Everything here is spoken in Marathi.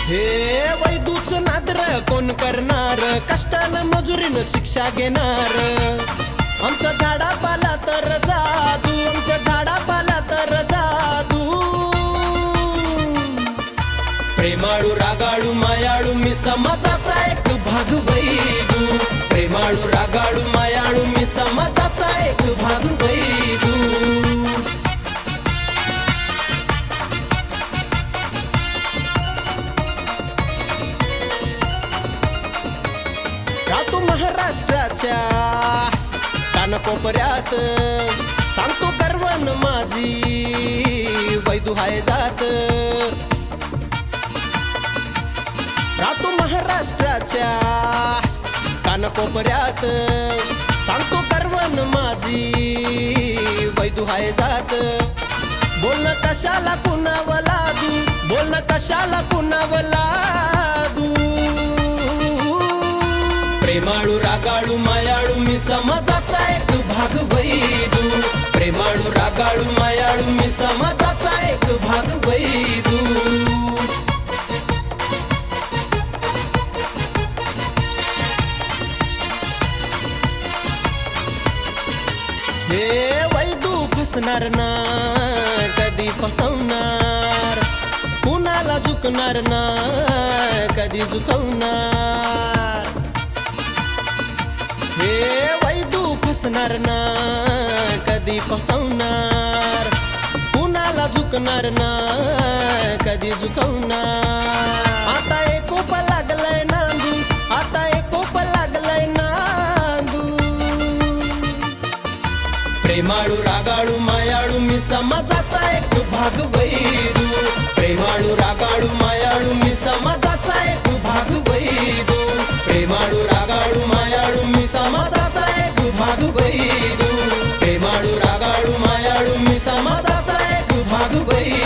हे वैदूच नादर कोण करणार, कष्टानं मजुरीनं शिक्षा घेणार। आमच्या झाडापाला तर जादू, आमच्या झाडापाला तर जादू। प्रेमाळू रागाळू मायाळू मी समाजाचा एक भाग वैदू। प्रेमाळू रागाळू मायाळू मी समाजाचा एक भाग वैदू। राहतो महाराष्ट्राच्या कानकोपऱ्यात, सांगतो गर्वन माझी वैदू हाय जात। राहतो महाराष्ट्राच्या कानकोपऱ्यात, सांगतो गर्वन माझी वैदू हाय जात। बोलणं कशाला कुणावं लादू, बोलणं कशाला कुणावं लादू। प्रेमाळू रागाळू मायाळू मी समाजाचा एक भाग वैदू। प्रेमाळू रागाळू मायाळू मी समाजाचा एक भाग वैदू। हे वैदू फसणार ना कधी फसवणार, कुणाला झुकणार ना कधी झुकवणार। हे वैदू फसणार ना कधी फसवणार, कुणाला झुकणार ना कधी झुकवणार। आता एकोप लागलाय नांदू, आता एकोप लागलाय नांदू। प्रेमाळू रागाळू मायाळू मी समाजाचा एक भाग वैदू। प्रेमाळू रागाळू मायाळू मी समाजाचा एक भाग वैदू। प्रेमाळू रागाळू मायाळू मी समाजाचा एक भाग वैदू। प्रेमाळू रागाळू मायाळू मी समाजाचा एक भाग वैदू।